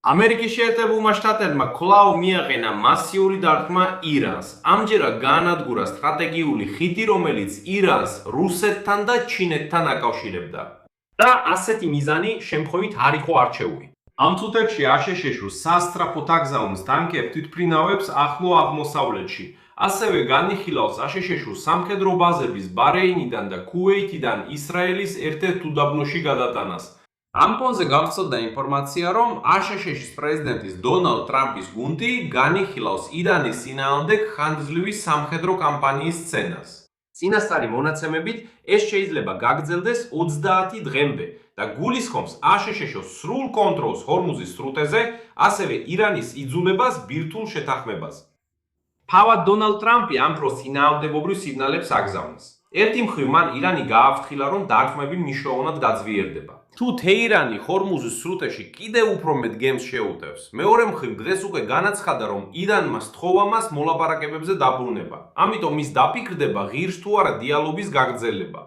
ამერიკის შეერთებულმა შტატებმა კვლავ მიაყენა მასიური დარტყმა ირანს. ამჯერად გაანადგურა სტრატეგიული ხიდი, რომელიც ირანს რუსეთთან და ჩინეთთან აკავშირებდა. და ასეთი მიზანი შემთხვევით არ იყო არჩეული. ამ წუთებში აშშ-ს სასწრაფოდ აგზავნს ტანკებს თვითმფრინავებს ახლო აღმოსავლეთში. ასევე განიხილავს აშშ-ს სამხედრო ბაზების ბარეინიდან და ქუვეითიდან ისრაელის ერთ-ერთ უდაბნოში გადატანას. ამ ფონზე გავრცელდა ინფორმაცია, რომ აშშ-ის პრეზიდენტის დონალდ ტრამპის გუნდი განიხილავს ირანის წინააღმდეგ ხანგრძლივი სამხედრო კამპანიის სცენას. წინასწარი მონაცემებით ეს შეიძლება გაგრძელდეს 30 დღემდე და გულისხმობს აშშ-ს სრულ კონტროლს ჰორმუზის სრუტეზე, ასევე ირანის იძულებას ბირთვულ შეთანხმებას. თავად დონალდ ტრამპი ამ დროს წინააღმდეგობრივ სიგნალებს აგზავნს. ერთი მხრივ მან ირანი გააფრთხილა, რომ დარტყმები მნიშვნელოვნად გაძვიერდება. თუ თეირანი ჰორმუზის სრუტეში კიდევ უფრო მეტ გემს შეუტევს, მეორე მხრივ დღეს უკვე განაცხადა, რომ ირანმა სთხოვა მას მოლაპარაკებებზე დაბრუნება. ამიტომ ის დაფიქრდება ღირს თუ არა დიალოგის გაგრძელება.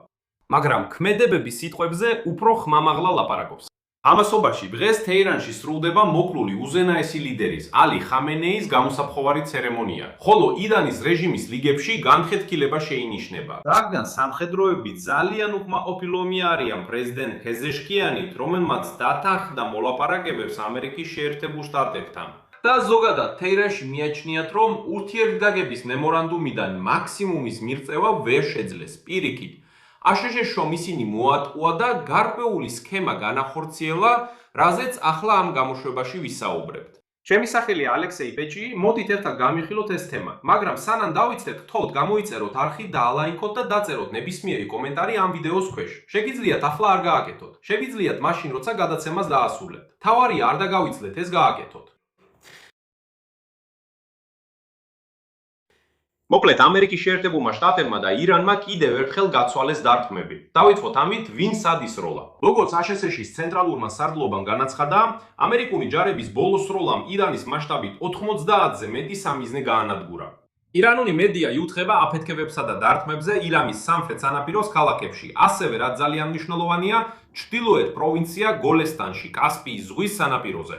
მაგრამ ქმედებების სიტყვებზე უფრო ხმამაღლა ლაპარაკობს. ამასობაში დღეს თეირანში სრულდება მოკლული უზენაესი ლიდერის ალი ხამენეის გამოსაფხოვარი ცერემონია, ხოლო ირანის რეჟიმის ლიგებში განხეთქილება შეინიშნება. რადგან სამხედროები ძალიან უკმაყოფილოები არიან პრეზიდენტ ფეზეშკიანით, რომელმაც დათანხმდა მოლაპარაკებებს ამერიკის შეერთებულ შტატებთან. და ზოგადად თეირანში მიაჩნიათ, რომ ურთიერთგაგების მემორანდუმიდან მაქსიმუმის მიღწევა ვერ შეძლეს. პირიქით, აშშ-ს რომ ისინი მოატყუა და გარკვეული სქემა განახორციელა, რაზეც ახლა ამ გამოშვებაში ვისაუბრებთ. ჩემი სახელია ალექსეი პეჭი, მოდით ერთად გამიხილოთ ეს თემა, მაგრამ სანამ დავიწყებთ, გთხოვთ გამოიწეროთ არხი და ალაიქოთ და დაწეროთ ნებისმიერი კომენტარი ამ ვიდეოს ქვეშ. შეგიძლიათ ახლა არ გააკეთოთ. შეგიძლიათ მაშინ, როცა გადაცემას დაასრულებთ. თავარია არ დაგავიწყდეთ ეს გააკეთოთ. მოკლედ, ამერიკის შეერთებულმა შტატებმა და ირანმა კიდევ ერთხელ გაცვალეს დარტყმები. დავიწყოთ ამით, ვინ სადის როლა. როგორც აშშ-ის ცენტრალურმა სარდლობამ განაცხადა, ამერიკული ჯარების ბოლო სროლამ ირანის მასშტაბით 90-ზე მეტი სამიზნე გაანადგურა. ირანული მედია იუთხება აფეთქებებსა და დარტყმებზე ირანის სამხრეთ სანაპიროს ქალაქებში, ასევე რაც ძალიან მნიშვნელოვანია, ჩრდილოეთ პროვინცია გოლესტანში, კასპიის ზღვის სანაპიროზე.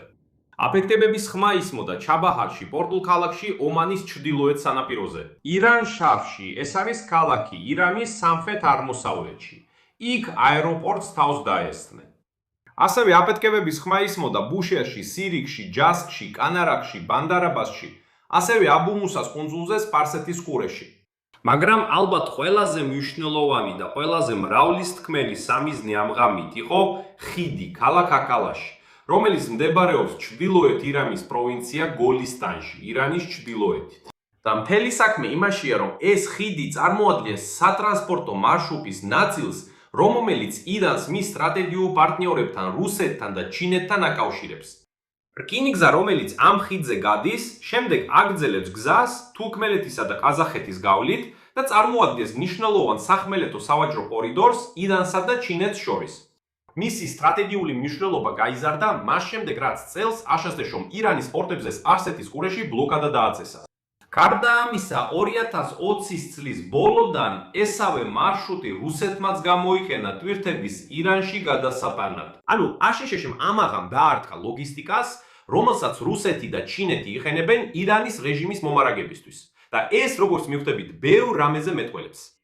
აფეთქებების ხმა ისმოდა ჩაბაჰარში, პორტულ ქალაქში, ომანის ჩრდილოეთ სანაპიროზე. ირან-შარში, ეს არის ქალაქი ირანის სამხრეთ აღმოსავლეთში. იქ აეროპორტს თავს დაესწნენ. ასევე აფეთქებების ხმა ისმოდა ბუშერში, სირიქში, ჯასკში, კანარაკში, ბანდარაბასში, ასევე აბუ-მუსას კუნძულზე სპარსეთის ყურეში. მაგრამ ალბათ ყველაზე მნიშვნელოვანი და ყველაზე მრავლისთქმელი სამიზნე ამ ღამით იყო ხიდი ქალაქ აკალაში, რომელიც მდებარეობს ჩრდილოეთ ირანის პროვინცია გოლისტანში, ირანის ჩრდილოეთით. და მთელი საქმე იმაშია, რომ ეს ხიდი წარმოადგენს სატრანსპორტო მარშრუტის ნაწილს, რომელიც ირანს მის სტრატეგიულ პარტნიორებთან, რუსეთთან და ჩინეთთან აკავშირებს. რკინიგზა, რომელიც ამ ხიდზე გადის, შემდეგ აგრძელებს გზას თურქმენეთისა და ყაზახეთის გავლით და წარმოადგენს მნიშვნელოვან სახმელეთო სავაჭრო კორიდორს ირანსა და ჩინეთს შორის. მისი სტრატეგიული მნიშვნელობა გაიზარდა მას შემდეგ, რაც წელს აშშ-ს ირანის პორტებზე სპარსეთის ყურეში ბლოკადა დააწესა. გარდა ამისა, 2020 წლის ბოლოდან ესავე მარშრუტი რუსეთმაც გამოიყენა ტვირთების ირანში გადასატანად. ანუ აშშ-მ ამაღამ დაარტყა ლოგისტიკას, რომელსაც რუსეთი და ჩინეთი იყენებენ ირანის რეჟიმის მომარაგებისთვის. და ეს, როგორც მივხვდებით, ბევრ რამეზე მეტყველებს.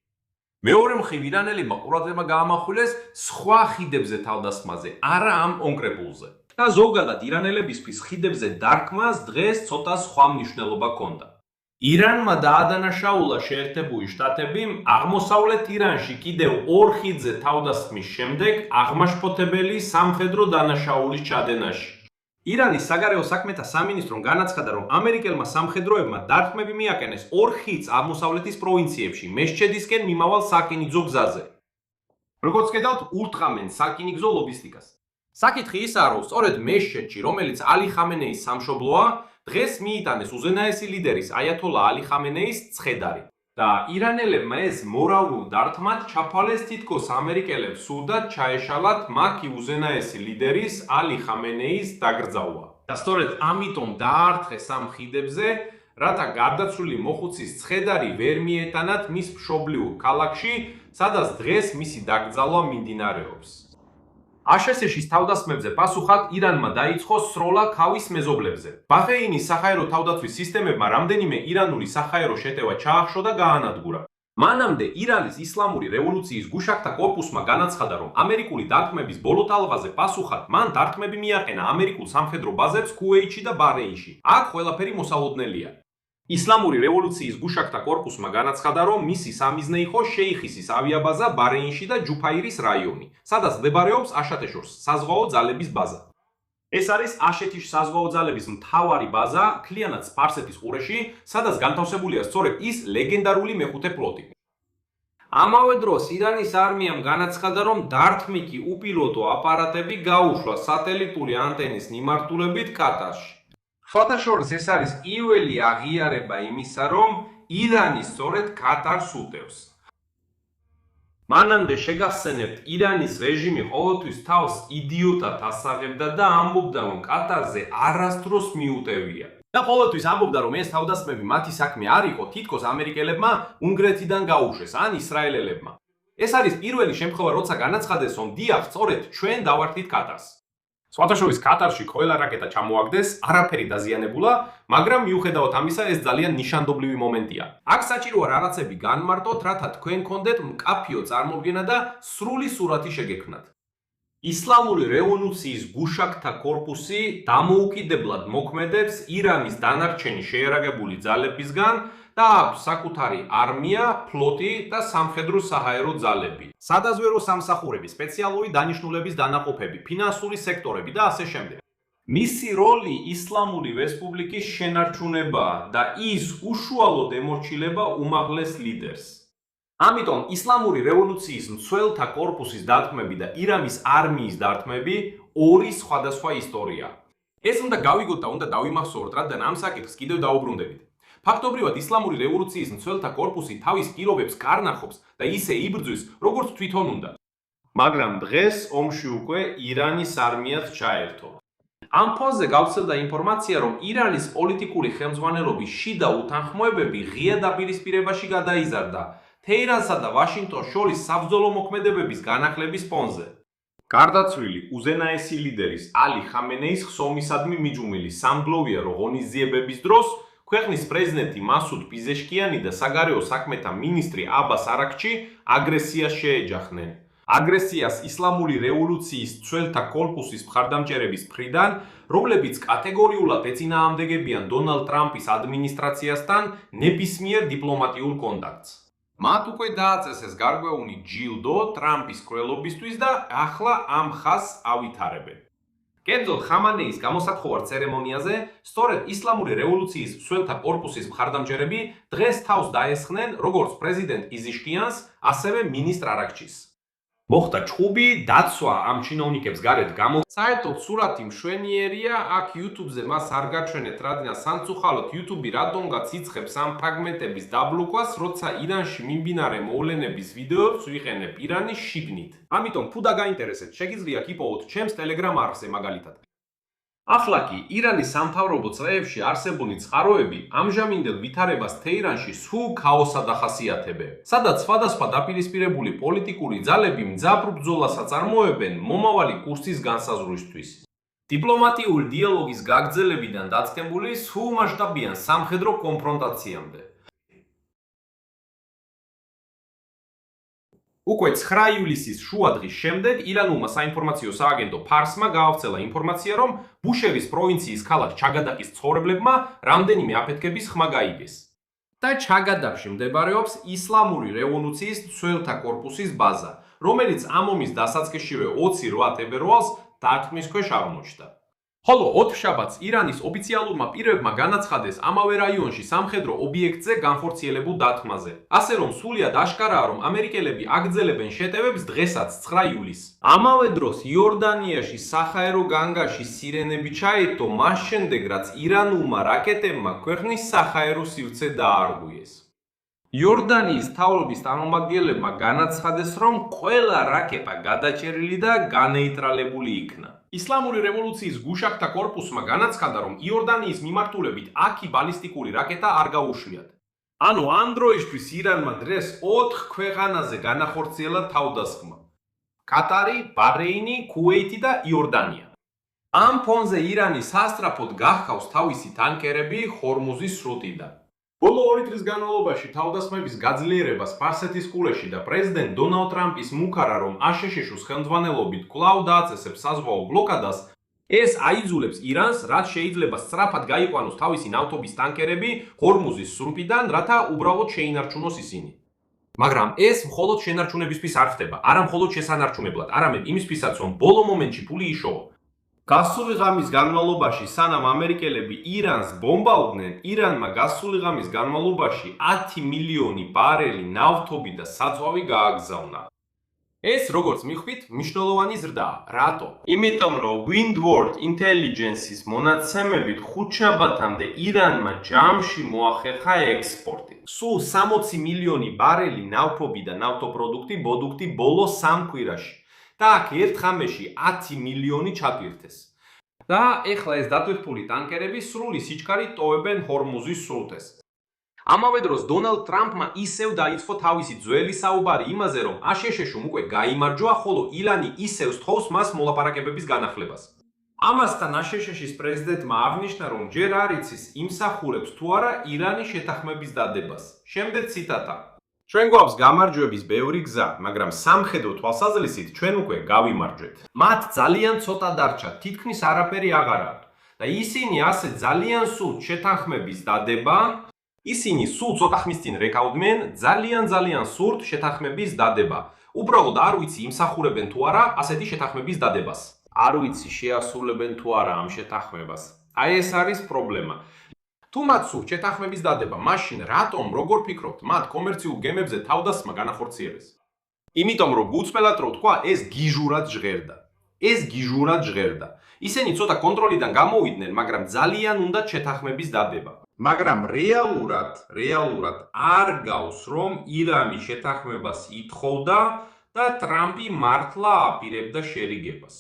მეორე მხრივ ირანელებმა ყურადღება გაამახვილეს სხვა ხიდებზე თავდასხმაზე, არა ამ კონკრეტულზე. და ზოგადად ირანელებისთვის ხიდებზე დარტყმას დღეს ცოტა სხვა მნიშვნელობა ჰქონდა. ირანმა დაადანაშაულა შეერთებული შტატები აღმოსავლეთ ირანში კიდევ 2 ხიდზე თავდასხმის შემდეგ აღმაშფოთებელი სამხედრო დანაშაულის ჩადენაში. ირანის საგარეო საქმეთა სამინისტრომ განაცხადა, რომ ამერიკელმა სამხედროებმა დარტყმები მიაკენეს 2 ხიდს აღმოსავლეთის პროვინციებში, მეშჩედისკენ მიმავალ სარკინიგზო გზაზე. როგორც ხედავთ, ურტყამენ სარკინიგზო ლოგისტიკას. საკითხი ისაა, რომ სწორედ მეშჩედში, რომელიც ალი ხამენეის სამშობლოა, დღეს მიიტანეს უზენაესი ლიდერის აიათოლა ალი ხამენეის ცხედარი. და ირანელებმა ეს მორალურ დარტყმად ჩაფალეს თითქოს ამერიკელებს სურდათ ჩაეშალათ მაქი უზენაესი ლიდერის ალი ხამენეის დაკრძალვა. და სწორედ ამიტომ დაარტყეს ამ ხიდებზე, რათა გარდაცვლილი მოხუცის ცხედარი ვერ მიეტანათ მის მშობლიურ ქალაქში, სადაც დღეს მისი დაკრძალვა მიმდინარეობს. აშშ-ის თავდასხმებზე პასუხად ირანმა დაიწყო სროლა ქავის მეზობლებზე. ბაჰრეინის საჰაერო თავდაცვის სისტემებმა რამდენიმე ირანული საჰაერო შეტევა ჩაახშო და გაანადგურა. მანამდე ირანის ისლამური რევოლუციის გუშაკთა კორპუსმა განაცხადა, რომ ამერიკული დარტყმების ბოლო ტალღაზე პასუხად მან დარტყმები მიაყენა ამერიკულ სამხედრო ბაზებს ქუვეითში და ბაჰრეინში. აქ ყველაფერი მოსალოდნელია. ისლამური რევოლუციის გუშაკთა კორპუსმა განაცხადა, რომ მისი სამიზნე იყო შეიხისის ავიაბაზა ბაჰრეინში და ჯუფაირის რაიონი, სადაც მდებარეობს აშატეშორს საზღვაო ძალების ბაზა. ეს არის აშეთის საზღვაო ძალების მთავარი ბაზა, მთლიანად სპარსეთის ყურეში, სადაც განთავსებულია სწორედ ის ლეგენდარული მეხუთე ფლოტი. ამავე დროს ირანის არმიამ განაცხადა, რომ დარტყმითი უპილოტო აპარატები გაუშვა სატელიტური ანტენის მიმართულებით კატარში. სხვათა შორის ეს არის პირველი აღიარება იმისა, რომ ირანი სწორედ კატარს უტევს. მანამდე შეგახსენებთ, ირანის რეჟიმი ყოველთვის თავს იდიოტად ასაღებდა და ამბობდა, რომ კატარზე არასდროს მიუტევია. და ყოველთვის ამბობდა, რომ ეს თავდასხმები მათი საქმე არ იყო, თითქოს ამერიკელებმა უნგრეთიდან გაუშვეს ან ისრაელელებმა. ეს არის პირველი შემთხვევა, როცა განაცხადეს, რომ დიახ, სწორედ ჩვენ დავართით კატარს. სხვათა შორის კატარში ყველა რაკეტა ჩამოაგდეს, არაფერი დაზიანებულა, მაგრამ მიუხედავად ამისა, ეს ძალიან ნიშანდობლივი მომენტია. აქ საჭიროა რაღაცები განმარტოთ, რათა თქვენ გქონდეთ მკაფიო წარმოდგენა და სრული სურათი შეგექმნათ. ისლამური რევოლუციის გუშაკთა კორპუსი დამოუკიდებლად მოქმედებს ირანის დანარჩენი შეიარაღებული ძალებისგან და აქვს საკუთარი არმია, ფლოტი და სამხედრო საჰაერო ძალები, სადაზვერო სამსახურები, სპეციალური დანიშნულების დანაყოფები, ფინანსური სექტორები და ასე შემდეგ. მისი როლი ისლამური რესპუბლიკის შენარჩუნებაა და ის უშუალოდ ემორჩილება უმაღლეს ლიდერს. ამიტომ ისლამური რევოლუციის მცველთა კორპუსის დარტყმები და ირანის არმიის დარტყმები ორი სხვადასხვა ისტორია. ეს უნდა გავიგოთ და უნდა დავიმახსოვროთ, რადგან ამ საკითხს კიდევ დაუბრუნდებით. ფაქტობრივად ისლამური რევოლუციის მცველთა კორპუსი თავის პირობებს კარნახობს და ისე იბრძვის, როგორც თვითონ უნდა. მაგრამ დღეს ომში უკვე ირანის არმიაც ჩაერთო. ამ ფონზე გავრცელდა ინფორმაცია, რომ ირანის პოლიტიკური ხელმძღვანელობის შიდა უთანხმოებები ღია დაპირისპირებაში გადაიზარდა თეირანსა და ვაშინგტონს შორის საბრძოლო მოქმედებების განახლების ფონზე. გარდაცვლილი უზენაესი ლიდერის ალი ხამენეის ხსოვნისადმი მიჯუმილი სამგლოვიარო ღონისძიებების დროს ქვეყნის პრეზიდენტი მასუდ პიზეშკიანი და საგარეო საქმეთა მინისტრი აბას არაქჩი აგრესიას შეეჯახნენ. აგრესიას ისლამური რევოლუციის მცველთა კორპუსის მხარდამჭერების მხრიდან, რომლებიც კატეგორიულად ეწინააღმდეგებიან დონალდ ტრამპის ადმინისტრაციასთან ნებისმიერ დიპლომატიურ კონტაქტს. მათ უკვე დააწესეს გარკვეული ჯილდო ტრამპის მკვლელობისთვის და ახლა ამ ხაზს ავითარებენ. კერძოდ ხამანეის გამოსათხოვარ ცერემონიაზე სწორედ ისლამური რევოლუციის მცველთა კორპუსის მხარდამჭერები დღეს თავს დაესხნენ როგორც პრეზიდენტ იზიშკიანს, ასევე მინისტრ არაქჩის. მოხდა ჭუბი, დაცვა ამ ჩინოვნიკებს გარეთ გამო. საერთოდ სურათი მშვენიერია, აქ YouTube-ზე მას არ გაჩვენეთ, რადგან სამწუხაროდ YouTube-ი რატომღაც იწყებს ამ ფრაგმენტების დაბლოკვას, როცა ირანში მიმდინარე მოვლენების ვიდეოებს ვიყენებ ირანის შიგნით. ამიტომ თუ დაგაინტერესეთ, შეგიძლიათ იპოვოთ ჩემს Telegram არხზე მაგალითად. ახლა კი ირანის სამთავრობო წრეებში არსებული წყაროები ამჟამინდელ ვითარებას თეირანში სულ ქაოსად ახასიათებენ, სადაც სხვადასხვა დაპირისპირებული პოლიტიკური ძალები მძაფრ ბრძოლას აწარმოებენ მომავალი კურსის განსაზღვრისთვის. დიპლომატიური დიალოგის გაგრძელებიდან დაწყებული სულ მასშტაბიან სამხედრო კონფრონტაციამდე. უკვე 9 ივლისის შუადღის შემდეგ ირანულმა საინფორმაციო სააგენტო ფარსმა გაავრცელა ინფორმაცია, რომ ბუშერის პროვინციის ქალაქ ჩაგადაკის მცხოვრებლებმა რამდენიმე აფეთქების ხმა გაიგეს. და ჩაგადაკში მდებარეობს ისლამური რევოლუციის მცველთა კორპუსის ბაზა, რომელიც ამ ომის დასაწყისშივე 28 თებერვალს დარტყმის ქვეშ აღმოჩნდა. ხოლო 4 შაბათს ირანის ოფიციალურმა პირებმა განაცხადეს ამავე რაიონში სამხედრო ობიექტზე განხორციელებულ დარტყმაზე. ასე რომ სულიად აშკარაა, რომ ამერიკელები აგრძელებენ შეტევებს დღესაც 9 ივლისს. ამავე დროს იორდანიაში საჰაერო განგაში სირენები ჩაერთო მას შემდეგ, რაც ირანულმა რაკეტებმა ქვეყნის საჰაერო სივრცე დაარღვიეს. იორდანიის მთავრობის წარმომადგენლებმა განაცხადეს, რომ ყველა რაკეტა გადაჭერილი და განეიტრალებული იქნა. ისლამური რევოლუციის გუშაკთა კორპუსმა განაცხადა, რომ იორდანიის მიმართულებით 10 ბალისტიკური რაკეტა არ გაუშვიათ. ანუ ამ დროისთვის ირანმა დღეს 4 ქვეყანაზე განახორციელა თავდასხმა. კატარი, ბაჰრეინი, ქუვეითი და იორდანია. ამ ფონზე ირანი სასწრაფოდ გახავს თავისი ტანკერები ჰორმუზის სრუტიდან. ბოლო 2 წლის განმავლობაში თავდასხმების გაძლიერება სპარსეთის ყურეში და პრეზიდენტ დონალდ ტრამპის მუქარა, რომ აშშ-ს ხელმძღვანელობით კვლავ დააწესებს საზღვაო ბლოკადას, ეს აიძულებს ირანს, რაც შეიძლება სწრაფად გაიყვანოს თავისი ნავთობის ტანკერები ჰორმუზის სრუტიდან, რათა უბრალოდ შეინარჩუნოს ისინი. მაგრამ ეს მხოლოდ შენარჩუნებისთვის არ ხდება, არა მხოლოდ შესანარჩუნებლად, არამედ იმისთვისაც, რომ ბოლო მომენტში ფული იშოვა. გასული ღამის განმავლობაში, სანამ ამერიკელები ირანს ბომბავდნენ, ირანმა გასული ღამის განმავლობაში 10 მილიონი ბარელი ნავთობი და საწვავი გააგზავნა. ეს, როგორც მიხვდით, მნიშვნელოვანი ზრდაა. რატო? იმიტომ, რომ Windward Intelligence-ის მონაცემებით ხუთშაბათამდე ირანმა ჯამში მოახერხა ექსპორტი. სულ 60 მილიონი ბარელი ნავთობი და ნავთობპროდუქტი ბოდუქტი ბოლო 3 კვირაში. და აქ ერთ ღამეში 10 მილიონი ჩატვირთეს. და ეხლა ეს დატვირთული ტანკერები სრული სიჩქარით ტოვებენ ჰორმუზის სრუტეს. ამავე დროს დონალდ ტრამპმა ისევ დაიწყო თავისი ძველი საუბარი იმაზე, რომ აშშ-მ უკვე გაიმარჯვა, ხოლო ირანი ისევ სთხოვს მას მოლაპარაკებების განახლებას. ამასთან აშშ-ის პრეზიდენტმა აღნიშნა, რომ ჯერ არ იცის იმსახურებს თუ არა ირანის შეთანხმების დადებას. შემდეგ ციტატა: ჩვენ გვაქვს გამარჯვების ბევრი გზა, მაგრამ სამხედრო თვალსაზრისით ჩვენ უკვე გავიმარჯვეთ. მათ ძალიან ცოტა დარჩა, თითქმის არაფერი აღარ აქვს. და ისინი ასე ძალიან სურთ შეთანხმების დადება, ისინი სულ ცოტა ხნის წინ რეკავდნენ, ძალიან სურთ შეთანხმების დადება. უბრალოდ არ ვიცი იმსახურებენ თუ არა ასეთი შეთანხმების დადებას. არ ვიცი შეასრულებენ თუ არა ამ შეთანხმებას. აი ეს არის პრობლემა. თუ მათ სურთ შეთანხმების დადება, მაშინ რატომ, როგორ ფიქრობთ, მათ კომერციულ გემებზე თავდასხმა განახორციელეს? იმიტომ რომ გუწმელად რო თქვა, ეს გიჟურად ჟღერდა. ეს გიჟურად ჟღერდა. ისინი ცოტა კონტროლიდან გამოვიდნენ, მაგრამ ძალიან უნდათ შეთანხმების დადება. მაგრამ რეალურად არ გავს, რომ ირანი შეთანხმებას ითხოვდა და ტრამპი მართლა აპირებდა შერიგებას.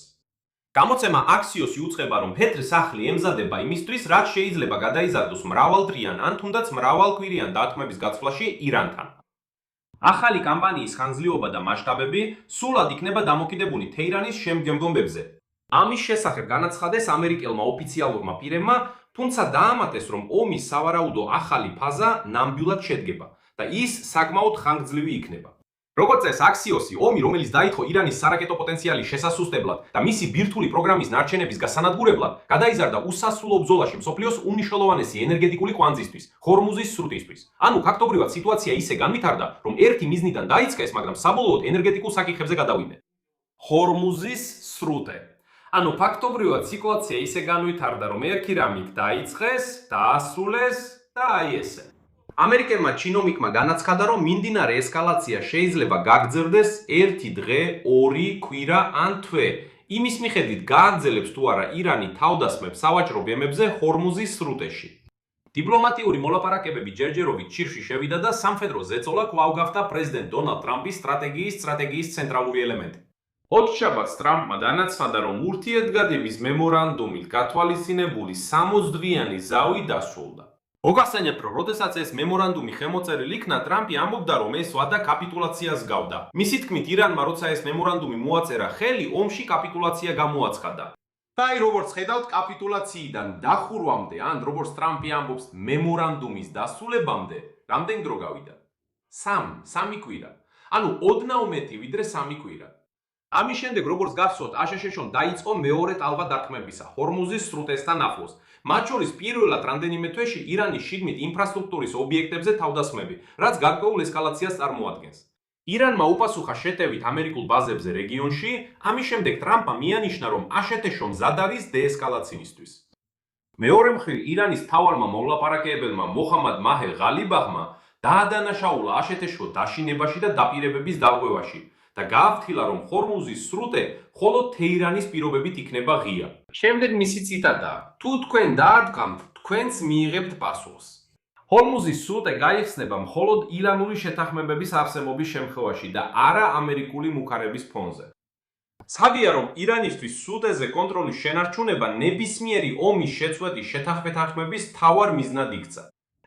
გამოცემა Axios-ი უწყება, რომ ფეთრი სახლი ემზადება იმისთვის, რაც შეიძლება გადაიზარდოს მრავალდრიან ან თუნდაც მრავალკვირიან დათმების გაცვლაში ირანთან. ახალი კამპანიის ხანგრძლივობა და მასშტაბები სულად იქნება დამოკიდებული თეირანის შემდგომობებზე. ამის შესახებ განაცხადეს ამერიკელმა ოფიციალურმა პირებმა, თუმცა დაამატეს, რომ ომის სავარაუდო ახალი ფაზა ნამდვილად შედგება და ის საკმაოდ ხანგრძლივი იქნება. როგორც წეს Axios-ი, ომი, რომელიც დაიწყო ირანის სარაკეტო პოტენციალის შესასუსტებლად და მისი ბირთვული პროგრამის ნარჩენების გასანადგურებლად, გადაიზარდა უსასრულო ბრძოლაში მსოფლიოს უმნიშვნელოვანესი ენერგეტიკული კვანძისთვის, ჰორმუზის სრუტისთვის. ანუ ფაქტობრივად სიტუაცია ისე განვითარდა, რომ ერთი მიზნიდან დაიწყეს, მაგრამ საბოლოოდ ენერგეტიკულ საკითხებზე გადავიდნენ. ჰორმუზის სრუტე. ანუ ფაქტობრივად სიტუაცია ისე განვითარდა, რომ ერთი რამი დაიწყეს, დაასრულეს და აი ესე. ამერიკელმა ჩინომიკმა განაცხადა, რომ მიმდინარე ესკალაცია შეიძლება გაგრძელდეს 1 დღე, 2 კვირა ან თვე. იმის მიხედვით გააგრძელებს თუ არა ირანი თავდასხმებს სავაჭრო გემებზე ჰორმუზის სრუტეში. დიპლომატიური მოლაპარაკებები ჯერჯერობით ჩირში შევიდა და სამხედრო ზეწოლა კვლავ გახდა პრეზიდენტ დონალდ ტრამპის სტრატეგიის ცენტრალური ელემენტი. ოთხშაბათს ტრამპმა განაცხადა, რომ ურთიერთგადების მემორანდუმით გათვალისწინებული 60 დღიანი ზავი დასრულდა. მოგახსენებთ, რომ როდესაც ეს მემორანდუმი ხელმოწერილ იქნა, ტრამპი ამბობდა, რომ ეს ვადა კაპიტულაციას გავდა. მისი თქმით, ირანმა როცა ეს მემორანდუმი მოაწერა ხელი, ომში კაპიტულაცია გამოაცხადა. და აი როგორც ხედავთ, კაპიტულაციიდან დახურვამდე, ან როგორც ტრამპი ამბობს, მემორანდუმის დასრულებამდე, რამდენი დრო გავიდა? 3 კვირა. ანუ ოდნავ მეტი ვიდრე 3 კვირა. ამის შემდეგ, როგორც გახსოვთ, აშშ-მ დაიწყო მეორე ტალღა დარტყმებისა ჰორმუზის სრუტესთან ახლოს. მათ შორის პირველად რამდენიმე თვეში ირანის შიგნით ინფრასტრუქტურის ობიექტებზე თავდასხმები, რაც გარკვეულ ესკალაციას წარმოადგენს. ირანმა უპასუხა შეტევით ამერიკულ ბაზებზე რეგიონში, ამის შემდეგ ტრამპმა მიანიშნა, რომ აშშ მზად არის დეესკალაციისთვის. მეორე მხრივ, ირანის მთავარმა მოლაპარაკებელმა მოხამად მაჰერ ღალიბაღმა დაადანაშაულა აშშ დაშინებაში და დაპირებების დარღვევაში. და გააფრთხილა, რომ ჰორმუზის სრუტე მხოლოდ თეირანის პირობებით იქნება ღია. შემდეგ მისი ციტატაა: თუ თქვენ დაადგამთ, თქვენც მიიღებთ პასუხს. ჰორმუზის სრუტე გაიხსნება მხოლოდ ირანული შეთანხმებების არსებობის შემთხვევაში და არა ამერიკული მუქარების ფონზე. სავია, რომ ირანისთვის სრუტეზე კონტროლის შენარჩუნება ნებისმიერი ომის შეწყვეტის შეთანხმების მთავარ მიზნად იქცა.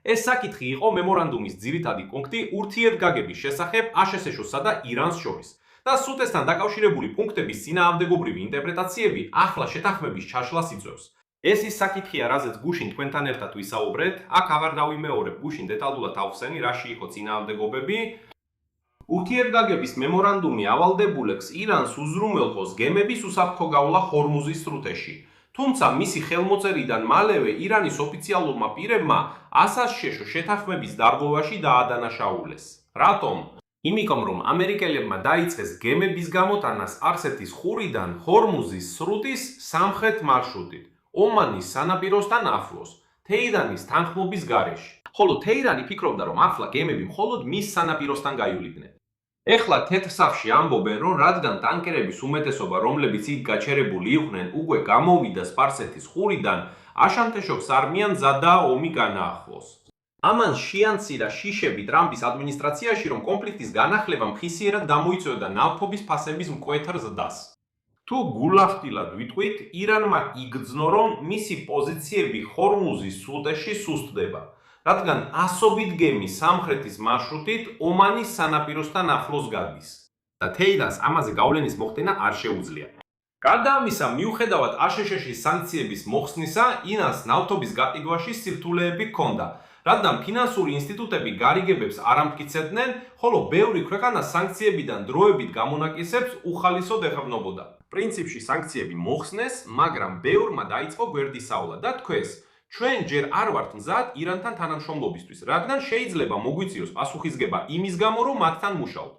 ეს საკითხი იყო მემორანდუმის ძირითადი პუნქტი ურთიერთგაგების შესახებ აშშ-სა და ირანს შორის. და სრუტესთან დაკავშირებული პუნქტების წინააღმდეგობრივი ინტერპრეტაციები ახლა შეთანხმების ჩაშლას იწვევს. ეს ის საკითხია, რაზეც გუშინ თქვენთან ერთად ვისაუბრეთ. აქ აღარ დავიმეორებ გუშინ დეტალურად ავხსენი, რაში იყო წინააღმდეგობები. ურთიერთგაგების მემორანდუმი ავალდებულებს ირანს უზრუნველყოს გემების უსაფრთხო გავლა ჰორმუზის სრუტეში. თუმცა მისი ხელმოწერიდან მალევე ირანის ოფიციალურმა პირებმა ასაშშეშო შეთანხმების დარღვევაში დაადანაშაულეს. რატომ? იმიტომ რომ ამერიკელებმა დაიწყეს გემების გამოტანას არსეთის ყურიდან ჰორმუზის სრუტის სამხრეთ მარშრუტით, ომანის სანაპიროსთან ახლოს, თეირანის თანხმობის გარეშე. ხოლო თეირანი ფიქრობდა, რომ ახლა გემები მხოლოდ მის სანაპიროსთან გაივლიდნენ. ეხლა თეთრსაფში ამბობენ, რომ რადგან ტანკერების უმეტესობა, რომლებიც იქ გაჩერებული იყვნენ, უკვე გამოვიდა სპარსეთის ყურიდან, აშანტეშოქს არმიან მზადაა ომი განაახლოს. ამან შეანცირა შიშები ტრამპის ადმინისტრაციაში, რომ კონფლიქტის განახლება მხისიერად გამოიწვევდა ნავთობის ფასების მკვეთრ ზრდას. თუ გულახდილად ვიტყვით, ირანმა იგრძნო, რომ მისი პოზიციები ჰორმუზის სრუტეში სუსტდება, რადგან ასობით გემი სამხრეთის მარშრუტით ომანის სანაპიროსთან ახლოს გადის და თეირანს ამაზე გავლენის მოხდენა არ შეუძლია. გარდა ამისა, მიუხედავად აშშ-ის სანქციების მოხსნისა, ირანს ნავთობის გატიგვაში სირთულეები ჰქონდა, რადგან ფინანსური ინსტიტუტები გარიგებებს არ ამტკიცებდნენ, ხოლო ბევრი ქვეყანა სანქციებიდან დროებით გამონაკისებს უხალისოდ ეხებნობოდა. პრინციპში სანქციები მოხსნეს, მაგრამ ბევრმა დაიწყო გვერდისავლა და თქვეს, ჩვენ ჯერ არ ვართ მზად ირანთან თანამშრომლობისთვის, რადგან შეიძლება მოგვიწიოს პასუხისგება იმის გამო, რომ მათთან მუშაობთ.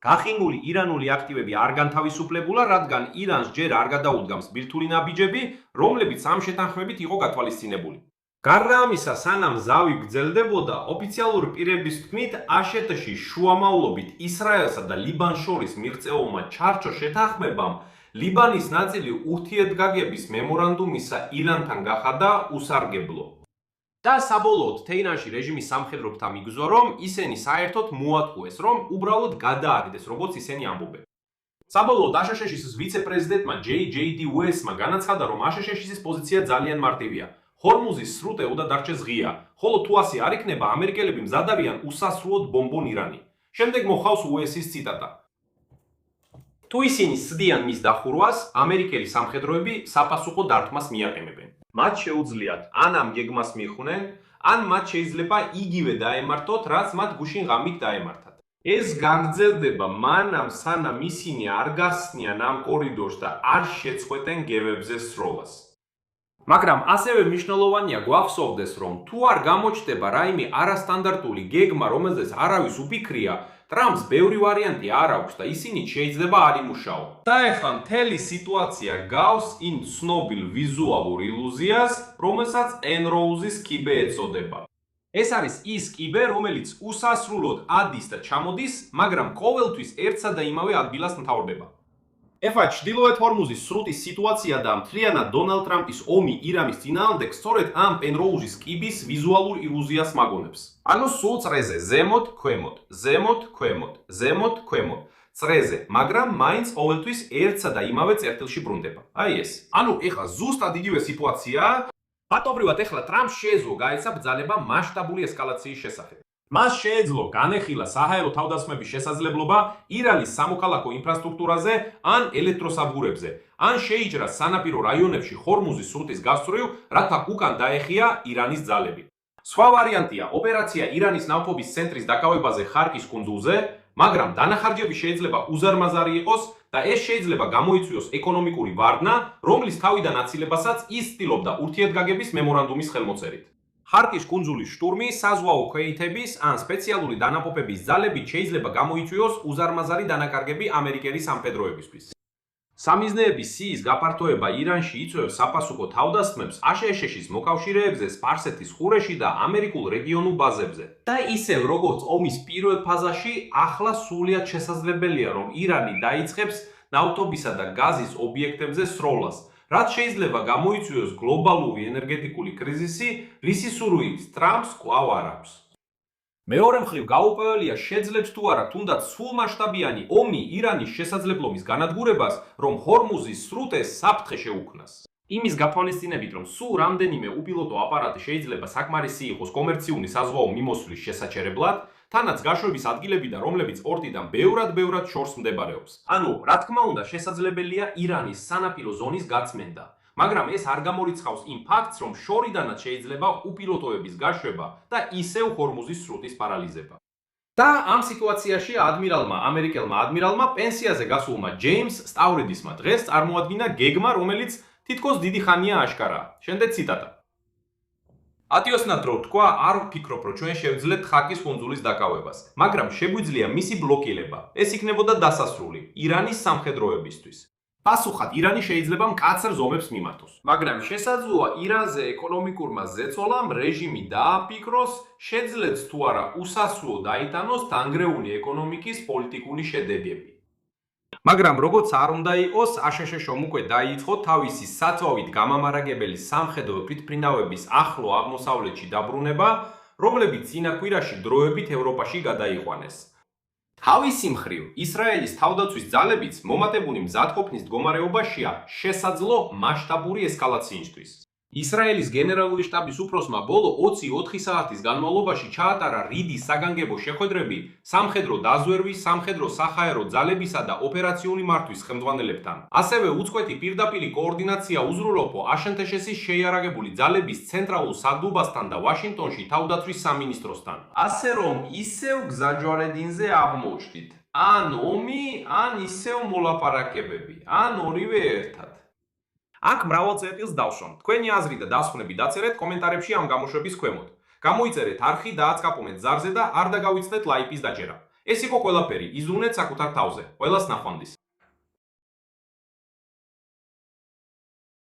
გაყინული ირანული აქტივები არ განთავისუფლებულა, რადგან ირანს ჯერ არ გადაუდგამს ბირთვული ნაბიჯები, რომლებიც ამ შეთანხმებით იყო გათვალისწინებული. გარდა ამისა, სანამ ზავი გრძელდებოდა, ოფიციალური პირების თქმით, აშშ-ში შუამავლობით ისრაელსა და ლიბანს შორის მიღწეულმა ჩარჩო შეთანხმებამ ლიბანის ნაწილი ურთიერთგაგების მემორანდუმისა ირანთან გახადა უსარგებლო. და საბოლოოდ თეირანში რეჟიმის სამხედროებთან მიგზო, რომ ისინი საერთოდ მოატყუეს, რომ უბრალოდ გადააგდეს, როგორც ისინი ამბობენ. საბოლოოდ აშშ-ის ვიცე-პრეზიდენტმა JD Vance-მა განაცხადა, რომ აშშ-ის პოზიცია ძალიან მარტივია. ჰორმუზის სრუტე უნდა დარჩეს ღია, ხოლო თუ ასე არ იქნება, ამერიკელები მზად არიან უსასრულოდ ბომბონ ირანი. შემდეგ მოხავს Vance-ის ციტატა. თუ ისინი სდიან მის დახურვას, ამერიკელი სამხედროები საპასუხო დარტყმას მიაყენებენ. მათ შეუძლიათ ან ამ გეგმას მიხვნენ, ან მათ შეიძლება იგივე დაემართოთ, რაც მათ გუშინ ღამით დაემართათ. ეს გაგრძელდება მანამ, სანამ ისინი არ გახსნიან ამ კორიდორს და არ შეწყვეტენ გემებზე სროლას. მაგრამ ასევე მნიშვნელოვანია გვახსოვდეს, რომ თუ არ გამოჩნდება რაიმე არასტანდარტული გეგმა, რომელზეც არავის უფიქრია, ტრამპს ბევრი ვარიანტი არ აქვს და ისინი შეიძლება არ იმუშაო. და ეხლა მთელი სიტუაცია გავს იმ ცნობილ ვიზუალურ ილუზიას, რომელსაც Enrose-ის კიბე ეწოდება. ეს არის ის კიბე, რომელიც უსასრულოდ ადის და ჩამოდის, მაგრამ ყოველთვის ერთსა და იმავე ადგილას მთავრდება. ეხლა ჩრდილოეთ ჰორმუზის სრუტის სიტუაცია და მთლიანად დონალდ ტრამპის ომი ირანის წინააღმდეგ სწორედ ამ Enrose-ის კიბის ვიზუალურ ილუზიას მაგონებს. ანუ სულ წრეზე, ზემოთ, ქვემოთ, ზემოთ, ქვემოთ, ზემოთ, ქვემოთ, წრეზე, მაგრამ მაინც ყოველთვის ერთსა და იმავე წერტილში ბრუნდება. აი ეს. ანუ ეხლა ზუსტად იგივე სიტუაციაა. ფაქტობრივად ეხლა ტრამპს შეეძლო გაეცა ბრძანება მასშტაბური ესკალაციის შესახებ. მას შეეძლო განეხილა საჰაერო თავდასხმების შესაძლებლობა ირანის სამოქალაქო ინფრასტრუქტურაზე ან ელექტროსადგურებზე, ან შეიჭრა სანაპირო რაიონებში ჰორმუზის სრუტის გასწვრივ, რათა უკან დაეხია ირანის ძალები. სხვა ვარიანტია ოპერაცია ირანის ნავთობის ცენტრის დაკავებაზე ხარკის კუნძულზე, მაგრამ დანახარჯები შეიძლება უზარმაზარი იყოს და ეს შეიძლება გამოიწვიოს ეკონომიკური ვარდნა, რომლის თავიდან აცილებასაც ის ცდილობდა ურთიერთგაგების მემორანდუმის ხელმოწერით. ხარკის კუნძულის შტურმი, საზღვაო ქვეითების ან სპეციალური დანაყოფების ძალებით შეიძლება გამოიწვიოს უზარმაზარი დანაკარგები ამერიკელი სამხედროებისთვის. სამიზნეების სიის გაფართოება ირანში იწვევს საპასუხო თავდასხმებს აშშ-ის მოკავშირეებზე სპარსეთის ყურეში და ამერიკულ რეგიონულ ბაზებზე. და ისევ როგორც ომის პირველ ფაზაში, ახლა სრულიად შესაძლებელია, რომ ირანი დაიწყებს ნავთობისა და გაზის ობიექტებზე სროლას, რაც შეიძლება გამოიწვიოს გლობალური ენერგეტიკული კრიზისი, რის სურვილით ტრამპს კვლავ არ აქვს. მეორე მხრივ გაუპეველია შეძლებს თუ არა თუნდაც სრულმასშტაბიანი ომი ირანის შესაძლებლობის განადგურებას, რომ ჰორმუზის სრუტეს საფრთხე შეუქმნას. იმის გაფორმისწინებით, რომ სულ რამდენიმე უპილოტო აპარატი შეიძლება საკმარისი იყოს კომერციული საზღვაო მიმოსვლის შესაჩერებლად, თანაც გაშვების ადგილებიდან, რომლებიც პორტიდან ბევრად შორს მდებარეობს. ანუ, რა თქმა უნდა, შესაძლებელია ირანის სანაპირო ზონის გაწმენდა, მაგრამ ეს არ გამორიცხავს იმ ფაქტს, რომ შორიდანაც შეიძლება უპილოტოების გაშვება და ისევ ჰორმუზის სრუტის პარალიზება. და ამ სიტუაციაში ამერიკელმა ადმირალმა პენსიაზე გასულმა ჯეიმს სტავრიდისმა დღეს წარმოადგინა გეგმა, რომელიც თითქოს დიდი ხანია აშკარა. შემდეგ ციტატა. ატიოსნად რო თქვა, არ ვფიქრობ, რომ ჩვენ შევძლებთ ხაკის კუნძულის დაკავებას, მაგრამ შეგვიძლია მისი ბლოკირება. ეს იქნებოდა დასასრული ირანის სამხედროებისთვის. პასუხად, ირანი შეიძლება მკაცრ ზომებს მიმართოს, მაგრამ შესაძლოა ირანზე ეკონომიკურმა ზეწოლამ რეჟიმი დააფიქროს, შეძლებს თუ არა უსასრულო დაიტანოს დანგრეული ეკონომიკის პოლიტიკური შედეგები. მაგრამ როგორც არ უნდა იყოს, აშშ-მ უკვე დაიწყო თავისი საწვავით გამამარაგებელი სამხედრო თვითმფრინავების ახლო აღმოსავლეთში დაბრუნება, რომლებიც წინა კვირაში დროებით ევროპაში გადაიყვანეს. თავისი მხრივ, ისრაელის თავდაცვის ძალებიც მომატებული მზადყოფნის მდგომარეობაშია შესაძლო მასშტაბური ესკალაციისთვის. ისრაელის გენერალური შტაბის უფროსმა ბოლო 24 საათის განმავლობაში ჩაატარა რიდი საგანგებო შეხვედრები სამხედრო დაზვერვის, სამხედრო საჰაერო ძალებისა და ოპერაციული მართვის ხელმძღვანელებთან. ასევე უწყვეტი პირდაპირი კოორდინაცია უზრუნველყო აშენთეშესის შეიარაღებული ძალების ცენტრალურ საგდუბასთან და ვაშინგტონში თავდაცვის სამინისტროსთან. ასე რომ ისევ გზაჯვარედინზე აღმოჩნდით. ან ომი, ან ისევ მოლაპარაკებები, ან ორივე ერთად. აქ მრავალ წერტილს დავშრომ. თქვენი აზრი და დასკვნები დაწერეთ კომენტარებში ამ გამოშვების ქვემოთ. გამოიწერეთ არხი, დააწკაპუნეთ ზარზე და არ დაგავიწყდეთ ლაიკის დაჭერა. ეს იყო ყველაფერი. იზრუნეთ საკუთარ თავზე. ყველას ნახვამდის.